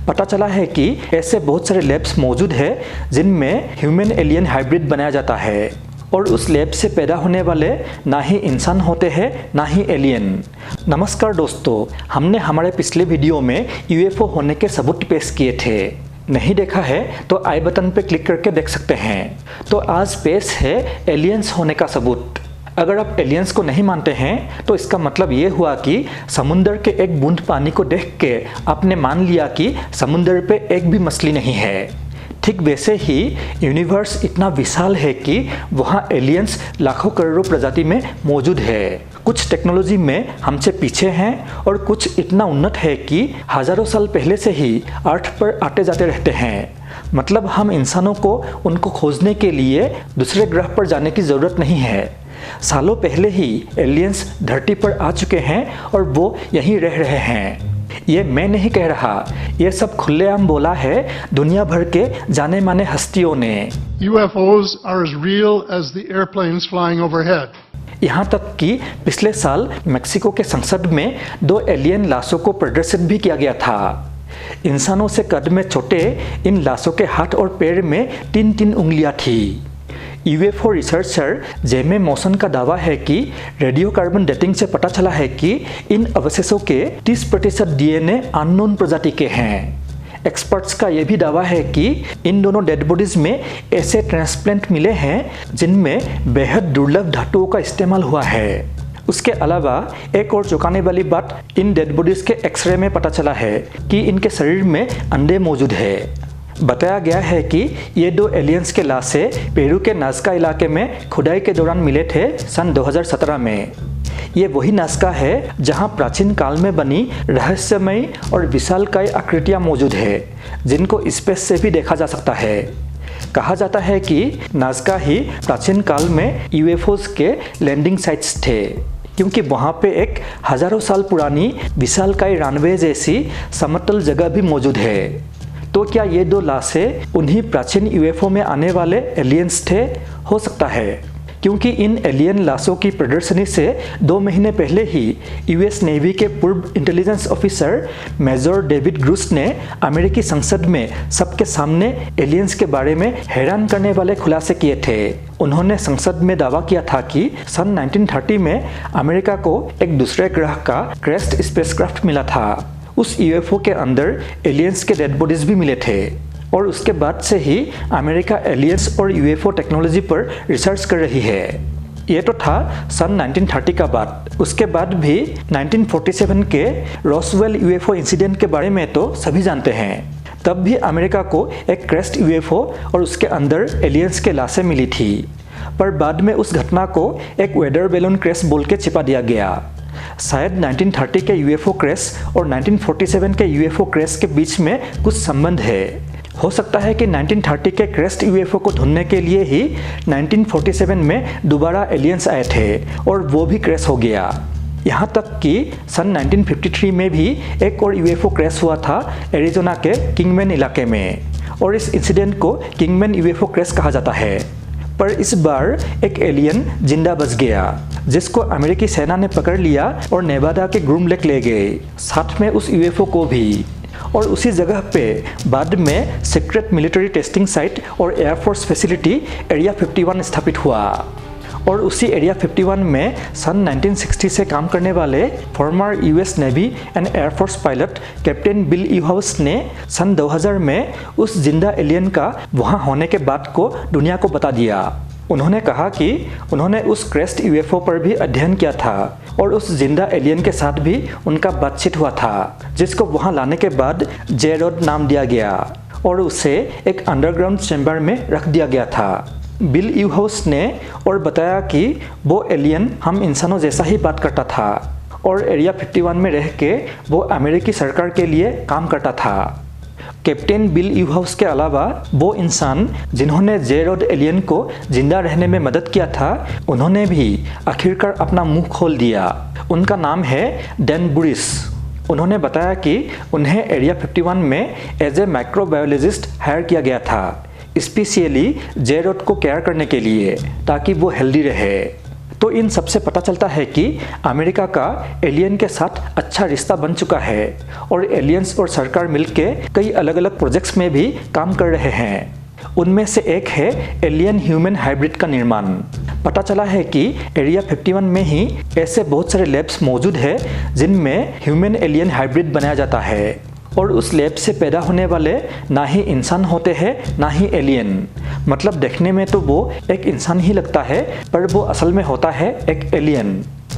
पता चला है कि ऐसे बहुत सारे लैब्स मौजूद है जिनमें ह्यूमन एलियन हाइब्रिड बनाया जाता है और उस लैब से पैदा होने वाले ना ही इंसान होते हैं ना ही एलियन। नमस्कार दोस्तों, हमने हमारे पिछले वीडियो में यूएफओ होने के सबूत पेश किए थे। नहीं देखा है तो आई बटन पर क्लिक करके देख सकते हैं। तो आज पेश है एलियंस होने का सबूत। अगर आप एलियंस को नहीं मानते हैं तो इसका मतलब ये हुआ कि समुंदर के एक बूंद पानी को देख के आपने मान लिया कि समुंदर पे एक भी मछली नहीं है। ठीक वैसे ही यूनिवर्स इतना विशाल है कि वहाँ एलियंस लाखों करोड़ों प्रजाति में मौजूद है। कुछ टेक्नोलॉजी में हमसे पीछे हैं और कुछ इतना उन्नत है कि हजारों साल पहले से ही अर्थ पर आते जाते रहते हैं। मतलब हम इंसानों को उनको खोजने के लिए दूसरे ग्रह पर जाने की ज़रूरत नहीं है। सालों पहले ही एलियंस धरती पर आ चुके हैं और वो यहीं रह रहे हैं। ये मैं नहीं कह रहा, ये सब खुलेआम बोला है दुनिया भर के जाने माने हस्तियों ने। UFOs are as real as the airplanes flying overhead. यहाँ तक कि पिछले साल मेक्सिको के संसद में 2 एलियन लाशों को प्रदर्शित भी किया गया था। इंसानों से कद में छोटे इन लाशों के हाथ और पैर में 3-3 उंगलियां थी। यूएफओ रिसर्चर जेमे मौसन का दावा है कि रेडियो कार्बन डेटिंग से पता चला है कि इन अवशेषों के 30% डीएनए अननोन प्रजाति के हैं। एक्सपर्ट्स का यह भी दावा है कि इन दोनों डेड बॉडीज में ऐसे ट्रांसप्लांट मिले हैं जिनमें बेहद दुर्लभ धातुओं का इस्तेमाल हुआ है। उसके अलावा एक और चौंकाने वाली बात, इन डेड बॉडीज के एक्सरे में पता चला है कि इनके शरीर में अंडे मौजूद है। बताया गया है कि ये 2 एलियंस के लाशें पेरू के नाज़का इलाके में खुदाई के दौरान मिले थे सन 2017 में। ये वही नाज़का है जहां प्राचीन काल में बनी रहस्यमयी और विशालकाय आकृतियां मौजूद है जिनको स्पेस से भी देखा जा सकता है। कहा जाता है कि नाज़का ही प्राचीन काल में यूएफओज के लैंडिंग साइट्स थे, क्योंकि वहाँ पे एक हजारों साल पुरानी विशालकाय रनवे जैसी समतल जगह भी मौजूद है। तो क्या ये 2 लाशें उन्हीं प्राचीन यूएफओ में आने वाले एलियंस थे? हो सकता है, क्योंकि इन एलियन लाशों की प्रदर्शनी से 2 महीने पहले ही यूएस नेवी के पूर्व intelligence officer major David Grusch ने अमेरिकी संसद में सबके सामने एलियंस के बारे में हैरान करने वाले खुलासे किए थे। उन्होंने संसद में दावा किया था कि सन 1930 में अमेरिका को एक दूसरे ग्रह का क्रेस्ट स्पेसक्राफ्ट मिला था। उस यूएफओ के अंदर एलियंस के डेड बॉडीज भी मिले थे और उसके बाद से ही अमेरिका एलियंस और यूएफओ टेक्नोलॉजी पर रिसर्च कर रही है। ये तो था सन 1930 का बात। उसके बाद भी 1947 के रॉसवेल यूएफओ इंसिडेंट के बारे में तो सभी जानते हैं। तब भी अमेरिका को एक क्रेस्ट यूएफओ और उसके अंदर एलियंस के लाशें मिली थी, पर बाद में उस घटना को एक वेदर बैलून क्रैश बोल के छिपा दिया गया। शायद 1930 के यूएफओ क्रैश और 1947 के यूएफओ क्रैश के बीच में कुछ संबंध है। हो सकता है कि 1930 के क्रेस्ट यूएफओ को ढूंढने के लिए ही 1947 में दोबारा एलियंस आए थे और वो भी क्रैश हो गया। यहाँ तक कि सन 1953 में भी एक और यूएफओ क्रैश हुआ था एरिजोना के किंगमैन इलाके में, और इस इंसिडेंट को किंगमैन यूएफओ क्रैश कहा जाता है। पर इस बार एक एलियन जिंदा बच गया, जिसको अमेरिकी सेना ने पकड़ लिया और नेवादा के ग्रूम लेक ले गए, साथ में उस यूएफओ को भी। और उसी जगह पे बाद में सीक्रेट मिलिट्री टेस्टिंग साइट और एयरफोर्स फैसिलिटी एरिया 51 स्थापित हुआ। और उसी एरिया 51 में सन 1960 से काम करने वाले former US navy and air force pilot captain Bill यूहाउस ने सन 2000 में उस जिंदा एलियन का वहाँ होने के बात को दुनिया को बता दिया। उन्होंने कहा कि उन्होंने उस क्रेस्ट यूएफओ पर भी अध्ययन किया था और उस जिंदा एलियन के साथ भी उनका बातचीत हुआ था, जिसको वहाँ लाने के बाद जेरोड नाम दिया गया और उसे एक अंडरग्राउंड चैम्बर में रख दिया गया था। बिल यूहाउस ने और बताया कि वो एलियन हम इंसानों जैसा ही बात करता था और एरिया 51 में रह के वो अमेरिकी सरकार के लिए काम करता था। कैप्टन बिल यूहाउस के अलावा वो इंसान जिन्होंने जेरोड एलियन को जिंदा रहने में मदद किया था, उन्होंने भी आखिरकार अपना मुंह खोल दिया। उनका नाम है डैन बुरिस। उन्होंने बताया कि उन्हें एरिया 51 में एज ए माइक्रोबायोलॉजिस्ट हायर किया गया था, स्पेशली जेरोड को केयर करने के लिए, ताकि वो हेल्दी रहे। तो इन सब से पता चलता है कि अमेरिका का एलियन के साथ अच्छा रिश्ता बन चुका है और एलियंस और सरकार मिलके कई अलग अलग प्रोजेक्ट्स में भी काम कर रहे हैं। उनमें से एक है एलियन ह्यूमन हाइब्रिड का निर्माण। पता चला है कि एरिया 51 में ही ऐसे बहुत सारे लैब्स मौजूद है जिनमें ह्यूमन एलियन हाइब्रिड बनाया जाता है और उस लैब से पैदा होने वाले ना ही इंसान होते हैं ना ही एलियन। मतलब देखने में तो वो एक इंसान ही लगता है पर वो असल में होता है एक एलियन।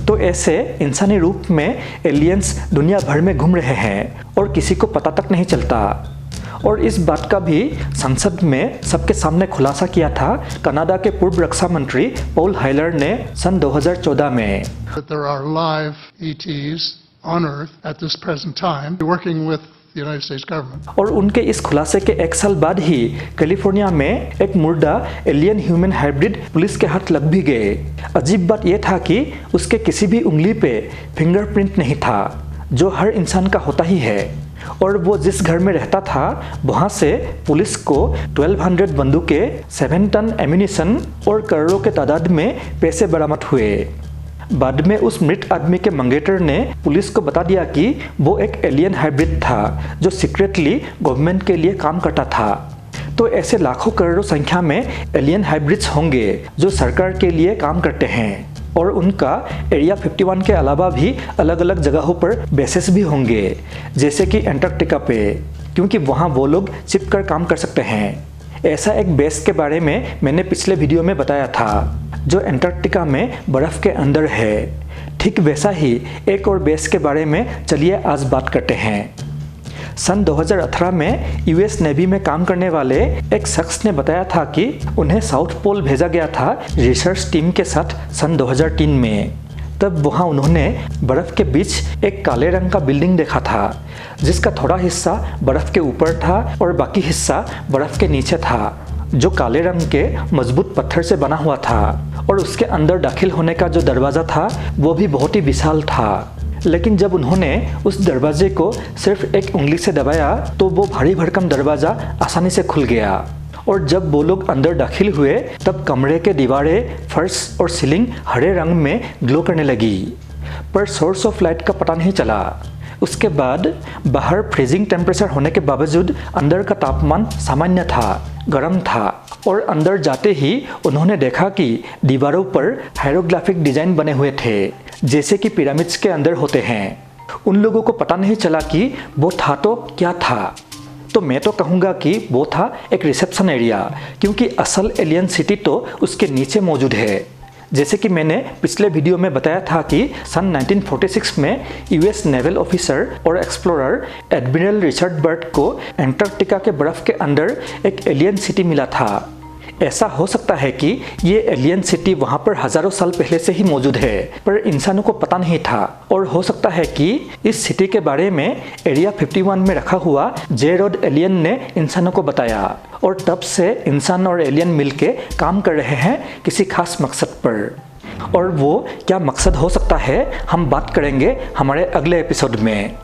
तो ऐसे इंसानी रूप में एलियंस दुनिया भर में घूम रहे हैं और किसी को पता तक नहीं चलता। और इस बात का भी संसद में सबके सामने खुलासा किया था कनाडा के पूर्व रक्षा मंत्री पॉल हाइलर ने सन 2014 में। That there are live ETs on Earth at this present time, working with the United States government. और उनके इस खुलासे के एक साल बाद ही कैलिफोर्निया में एक मुर्दा एलियन ह्यूमन हाइब्रिड पुलिस के हाथ लग भी गए। अजीब बात यह था कि उसके किसी भी उंगली पे फिंगरप्रिंट नहीं था जो हर इंसान का होता ही है। और वो जिस घर में रहता था वहाँ से पुलिस को 1200 बंदूकें, 7 टन एम्यूनिशन और करोड़ों के तादाद में पैसे बरामद हुए। बाद में उस मृत आदमी के मंगेटर ने पुलिस को बता दिया कि वो एक एलियन हाइब्रिड था जो सीक्रेटली गवर्नमेंट के लिए काम करता था। तो ऐसे लाखों करोड़ों संख्या में एलियन हाइब्रिड्स होंगे जो सरकार के लिए काम करते हैं और उनका एरिया 51 के अलावा भी अलग अलग जगहों पर बेसेस भी होंगे, जैसे कि एंटार्क्टिका पे, क्योंकि वहाँ वो लोग छिप कर काम कर सकते हैं। ऐसा एक बेस के बारे में मैंने पिछले वीडियो में बताया था जो एंटार्क्टिका में बर्फ़ के अंदर है। ठीक वैसा ही एक और बेस के बारे में चलिए आज बात करते हैं। सन 2018 में यूएस नेवी में काम करने वाले एक शख्स ने बताया था कि उन्हें साउथ पोल भेजा गया था रिसर्च टीम के साथ सन 2003 में। तब वहां उन्होंने बर्फ़ के बीच एक काले रंग का बिल्डिंग देखा था जिसका थोड़ा हिस्सा बर्फ़ के ऊपर था और बाकी हिस्सा बर्फ़ के नीचे था, जो काले रंग के मजबूत पत्थर से बना हुआ था। और उसके अंदर दाखिल होने का जो दरवाज़ा था वो भी बहुत ही विशाल था। लेकिन जब उन्होंने उस दरवाजे को सिर्फ एक उंगली से दबाया तो वो भारी भरकम दरवाज़ा आसानी से खुल गया। और जब वो लोग अंदर दाखिल हुए तब कमरे के दीवारें, फर्श और सीलिंग हरे रंग में ग्लो करने लगी, पर सोर्स ऑफ लाइट का पता नहीं चला। उसके बाद बाहर फ्रीजिंग टेम्परेचर होने के बावजूद अंदर का तापमान सामान्य था, गर्म था। और अंदर जाते ही उन्होंने देखा कि दीवारों पर हायरोग्राफिक डिजाइन बने हुए थे जैसे कि पिरामिड्स के अंदर होते हैं। उन लोगों को पता नहीं चला कि वो था तो क्या था। तो मैं तो कहूँगा कि वो था एक रिसेप्शन एरिया, क्योंकि असल एलियन सिटी तो उसके नीचे मौजूद है। जैसे कि मैंने पिछले वीडियो में बताया था कि सन 1946 में यूएस नेवल ऑफिसर और एक्सप्लोरर एडमिरल रिचर्ड बर्ट को एंटार्क्टिका के बर्फ के अंदर एक एलियन सिटी मिला था। ऐसा हो सकता है कि ये एलियन सिटी वहाँ पर हजारों साल पहले से ही मौजूद है, पर इंसानों को पता नहीं था। और हो सकता है कि इस सिटी के बारे में एरिया 51 में रखा हुआ जे रॉड एलियन ने इंसानों को बताया और तब से इंसान और एलियन मिलके काम कर रहे हैं किसी खास मकसद पर। और वो क्या मकसद हो सकता है हम बात करेंगे हमारे अगले एपिसोड में।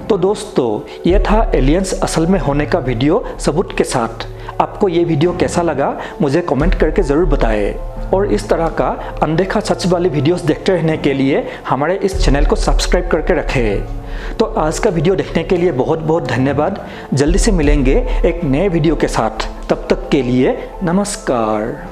तो दोस्तों, ये था एलियंस असल में होने का वीडियो सबूत के साथ। आपको ये वीडियो कैसा लगा मुझे कमेंट करके ज़रूर बताएं। और इस तरह का अनदेखा सच वाली वीडियोस देखते रहने के लिए हमारे इस चैनल को सब्सक्राइब करके रखें। तो आज का वीडियो देखने के लिए बहुत बहुत धन्यवाद। जल्दी से मिलेंगे एक नए वीडियो के साथ। तब तक के लिए नमस्कार।